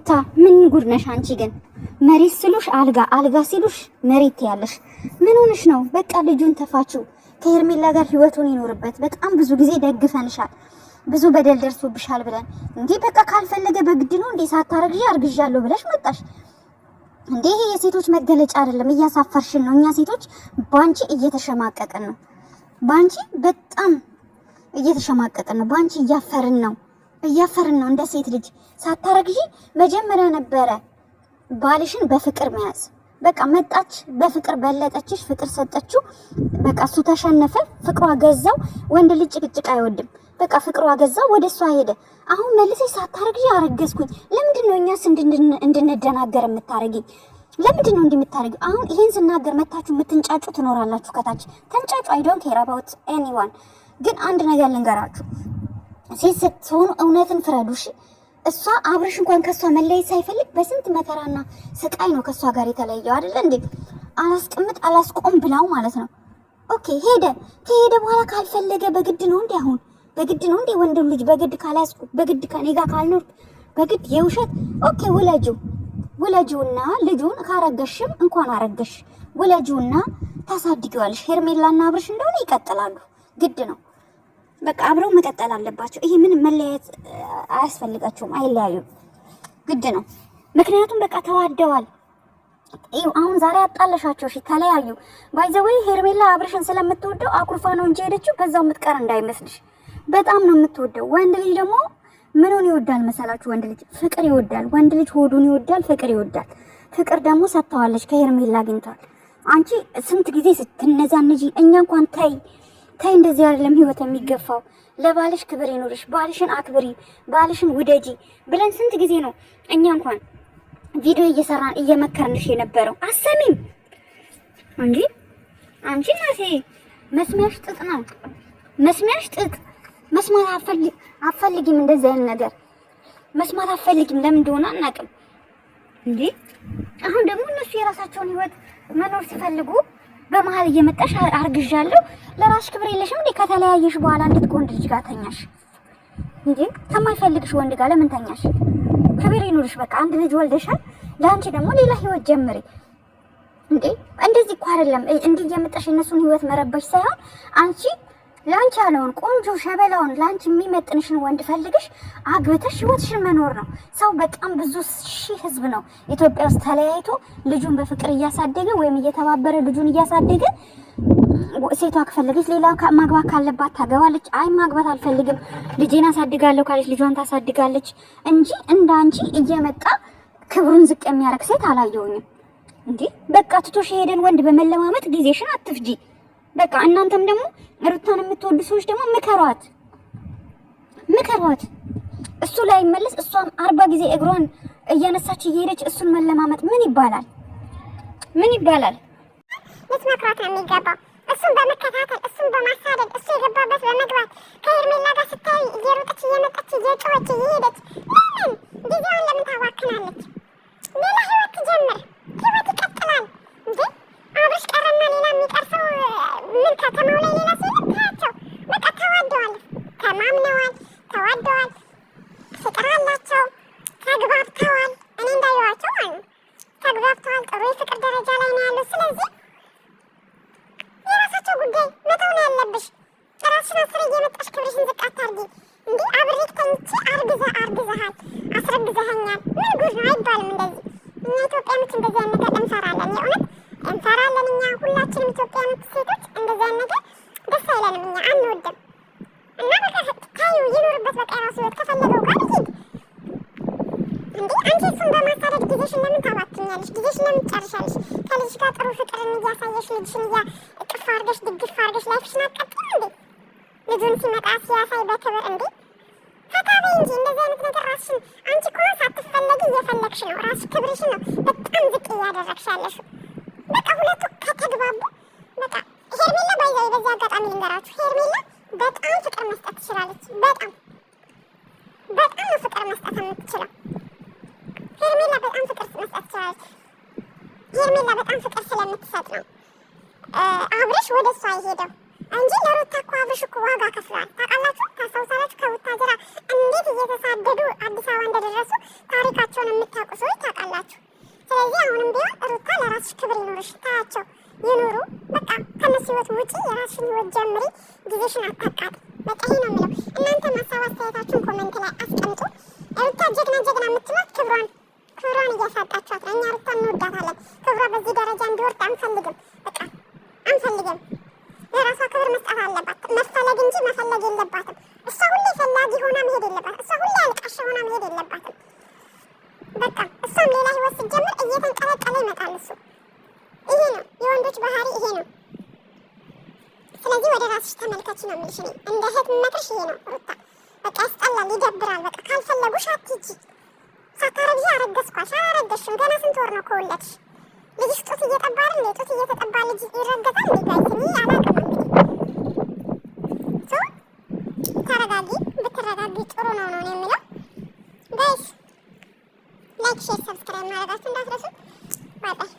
ሩታ ምን ጉድ ነሽ አንቺ ግን መሬት ሲሉሽ አልጋ አልጋ ሲሉሽ መሬት ያለሽ ምን ሆነሽ ነው? በቃ ልጁን ተፋችው ከሄርሜላ ጋር ህይወቱን ይኖርበት። በጣም ብዙ ጊዜ ደግፈንሻል፣ ብዙ በደል ደርሶብሻል ብለን እንዴ በቃ ካልፈለገ በግድ ነው እንዴ ሳታረግዢ አርግዣለሁ ብለሽ መጣሽ እንዴ? ይሄ የሴቶች መገለጫ አይደለም። እያሳፈርሽን ነው። እኛ ሴቶች ባንቺ እየተሸማቀቅን ነው። ባንቺ በጣም እየተሸማቀቅን ነው። ባንቺ እያፈርን ነው እንደ ሴት ልጅ ሳታረግዢ መጀመሪያ ነበረ ባልሽን በፍቅር መያዝ። በቃ መጣች፣ በፍቅር በለጠችሽ፣ ፍቅር ሰጠችው። በቃ እሱ ተሸነፈ፣ ፍቅሯ ገዛው። ወንድ ልጅ ጭቅጭቅ አይወድም። በቃ ፍቅሯ ገዛው፣ ወደሷ ሄደ። አሁን መልሰሽ ሳታረግዢ አረገዝኩኝ። ለምንድን ነው እኛስ እንድንደናገር የምታረጊኝ? ለምንድን ነው እንደምታረጊው? አሁን ይሄን ስናገር መታችሁ የምትንጫጩ ትኖራላችሁ። ከታች ተንጫጩ። አይ ዶንት ኬር አባውት ኤኒዋን። ግን አንድ ነገር ልንገራችሁ፣ ሴት ስትሆኑ እውነትን ፍረዱሽ። እሷ አብርሽ እንኳን ከሷ መለየት ሳይፈልግ በስንት መከራና ስቃይ ነው ከሷ ጋር የተለየው አይደል እንዴ? አላስቀምጥ አላስቆም ብላው ማለት ነው። ኦኬ ሄደ። ከሄደ በኋላ ካልፈለገ በግድ ነው እንዴ? አሁን በግድ ነው እንዴ? ወንድም ልጅ በግድ ካላስኩ በግድ ከኔ ጋር ካልኖር በግድ የውሸት ኦኬ፣ ውለጂውና ልጁን ካረገሽም እንኳን አረገሽ ውለጂውና ታሳድጊዋለሽ። ሄርሜላና አብርሽ እንደሆነ ይቀጥላሉ። ግድ ነው በቃ አብረው መቀጠል አለባቸው። ይሄ ምን መለያየት አያስፈልጋቸውም። አይለያዩም፣ ግድ ነው። ምክንያቱም በቃ ተዋደዋል። አሁን ዛሬ አጣለሻቸው፣ እሺ ተለያዩ። ባይ ዘ ወይ ሄርሜላ አብርሽን ስለምትወደው አኩርፋ ነው እንጂ ሄደችው በዛው የምትቀር እንዳይመስልሽ። በጣም ነው የምትወደው። ወንድ ልጅ ደግሞ ምኑን ይወዳል መሰላችሁ? ወንድ ልጅ ፍቅር ይወዳል። ወንድ ልጅ ሆዱን ይወዳል፣ ፍቅር ይወዳል። ፍቅር ደግሞ ሰጥተዋለች፣ ከሄርሜላ አግኝቷል። አንቺ ስንት ጊዜ ስትነዛነጂ እኛ እንኳን ተይ እንደዚህ አይደለም ህይወት የሚገፋው። ለባልሽ ክብር ይኖርሽ፣ ባልሽን አክብሪ፣ ባልሽን ውደጂ ብለን ስንት ጊዜ ነው እኛ እንኳን ቪዲዮ እየሰራን እየመከርንሽ የነበረው። አሰሚም እንጂ አንቺ ናሴ መስሚያሽ ጥጥ ነው፣ መስሚያሽ ጥጥ። መስማት አፈልጊም፣ እንደዚህ አይነት ነገር መስማት አፈልጊም። ለምን እንደሆነ አናውቅም እንዴ። አሁን ደግሞ እነሱ የራሳቸውን ህይወት መኖር ሲፈልጉ በመሀል እየመጣሽ አርግዣለሁ። ለራስሽ ክብር የለሽም እንዴ? ከተለያየሽ በኋላ እንዴት ከወንድ ልጅ ጋር ተኛሽ እንዴ? ከማይፈልግሽ ወንድ ጋር ለምን ተኛሽ? ክብር ይኑርሽ። በቃ አንድ ልጅ ወልደሻል። ለአንቺ ደግሞ ሌላ ህይወት ጀምሪ እንዴ። እንደዚህ እኮ አይደለም። እንዲህ እየመጣሽ የነሱን ህይወት መረበሽ ሳይሆን አንቺ ላንቺ ያለውን ቆንጆ ሸበላውን ላንቺ የሚመጥንሽን ወንድ ፈልግሽ አግብተሽ ህይወትሽን መኖር ነው። ሰው በጣም ብዙ ሺህ ህዝብ ነው ኢትዮጵያ ውስጥ ተለያይቶ ልጁን በፍቅር እያሳደገ ወይም እየተባበረ ልጁን እያሳደገ፣ ሴቷ ከፈለገች ሌላ ማግባት ካለባት ታገባለች። አይ ማግባት አልፈልግም ልጄን አሳድጋለሁ ካለች ልጇን ታሳድጋለች እንጂ እንዳንቺ እየመጣ ክብሩን ዝቅ የሚያረግ ሴት አላየሁኝም እንዴ። በቃ ትቶሽ ሄደን ወንድ በመለማመጥ ጊዜሽን አትፍጂ። በቃ እናንተም ደግሞ ሩታን የምትወዱ ሰዎች ደግሞ ምከሯት። እሱ ላይ መለስ እሷን 40 ጊዜ እግሯን እያነሳች እየሄደች እሱን መለማመጥ ምን ይባላል? ልትመክሯት ነው የሚገባው። እሱን በመከታተል እሱን በማሳደድ እሱ የገባበት በመግባት ከሄርሜላ ጋር ስታይ እየሮጠች እየመጣች እየጮኸች እየሄደች ጊዜዋን ለምን ታዋክናለች? ሌላ ህይወት ትጀምር። ህይወት ይቀጥላል እንዴ። አብርሽ ቀረና ሌላ የሚቀር ሰው ምን ከተማው ላይ ሌላ ሰው ታያቸው። በቃ ተዋደዋል፣ ተማምነዋል፣ ተዋደዋል፣ ፍቅር አላቸው፣ ተግባብተዋል። እኔ እንዳየዋቸው ማለት ነው ተግባብተዋል። ጥሩ የፍቅር ደረጃ ላይ ነው ያለው። ስለዚህ የራሳቸው ጉዳይ መተው ነው ያለብሽ። ራስሽን አስረ እየመጣሽ ክብርሽን ዝቅ አታርጊ እንዴ። አብሬክ ተኝቼ አርግዘሃል፣ አስረግዘኸኛል ምን ጉድ ነው አይባልም እንደዚህ። እኛ ኢትዮጵያኖች እንደዚህ አይነት ነገር እንፈራለን። የእውነት እንፈራለን። እኛ ሁላችንም ኢትዮጵያኖች ሴቶች እንደዚህ አይነት ነገር ደስ አይለንም። እኛ አንወድም። እና በቃ ታዩ ይኖርበት። በቃ የራሱ ህይወት ከፈለገው ጋር ይሄድ እንዴ። አንቺ እሱን በማሳደድ ጊዜሽን ለምን ታባክኛለሽ? ጊዜሽን ለምን ትጨርሻለሽ? ከልጅሽ ጋር ጥሩ ፍቅርን እያሳየሽ ልጅሽን እቅፍ አድርገሽ ድግፍ አድርገሽ ላይፍሽን አትቀጥይም እንዴ? ልጁን ሲመጣ ሲያሳይ በክብር እንዴ ፈታበይ እንጂ እንደዚህ አይነት ነገር ራስሽን አንቺ እኮ ሳትፈለጊ እየፈለግሽ ነው። ራስሽ ክብርሽን ነው በጣም ዝቅ እያደረግሽ ያለሽው። በቃ ሁለቱ ከተግባቡ በቃ ሄርሜላ ባይዛይ በዚህ አጋጣሚ ልንገራችሁ፣ ሄርሜላ በጣም ፍቅር መስጠት ትችላለች። በጣም ነው ፍቅር መስጠት የምትችለው ሄርሜላ። በጣም ፍቅር መስጠት ትችላለች ሄርሜላ። በጣም ፍቅር ስለምትሰጥ ነው አብርሽ ወደ እሷ የሄደው እንጂ ለሩታ እኮ አብርሽ እኮ ዋጋ ከፍሏል። ታውቃላችሁ፣ ታስታውሳላችሁ? ከቡታጀራ እንዴት እየተሳደዱ አዲስ አበባ እንደደረሱ ታሪካቸውን የምታውቁ ሰዎች ታውቃላችሁ። ስለዚህ አሁንም ቢሆን ሩታ ለራስሽ ክብር ይኖርሽ፣ ታያቸው ይኑሩ። በቃ ከነሱ ህይወት ውጪ፣ የራስሽን ህይወት ጀምሪ፣ ጊዜሽን አታቃጥ። በቃ ይሄ ነው የምለው። እናንተ ሀሳብ አስተያየታችሁን ኮሜንት ላይ አስቀምጡ። ሩታ ጀግና ጀግና የምትሏት ክብሯን እያሳጣችኋት ነው። እኛ ሩታ እንወዳታለን። ክብሯ በዚህ ደረጃ እንዲወርድ አንፈልግም። በቃ አንፈልግም። ለራሷ ክብር መስጠት አለባት። መፈለግ እንጂ መፈለግ የለባትም። እሷ ሁሌ ፈላጊ ሆና መሄድ የለባትም። እሷ ሁሌ አልቃሻ ሆና መሄድ የለባትም። በቃ እሷም ሌላ ህይወት ስትጀምር እየተንቀለቀለ ይመጣል እሱ። ይሄ ነው የወንዶች ባህሪ፣ ይሄ ነው። ስለዚህ ወደ ራስሽ ተመልከች ነው የምልሽ። እኔ እንደ እህት የምመክርሽ ይሄ ነው ሩታ። በቃ ያስጠላል፣ ይደብራል። በቃ ካልፈለጉሽ አትሂጂ። ሳታረግዢ አረገዝኳሽ። አላረገዝሽም። ገና ስንት ወር ነው ከወለድሽ? ልጅሽ ጡት እየጠባ አይደል? ጡት እየተጠባ ልጅ ይረገዛል እንዴ? ጋይስ አላውቅም። እንግዲህ ተረጋጊ። ብትረጋጊ ጥሩ ነው ነው የምለው። ጋይስ ላይክ፣ ሼር፣ ሰብስክራይብ ማድረጋችሁ እንዳትረሱ። ባይ ባይ።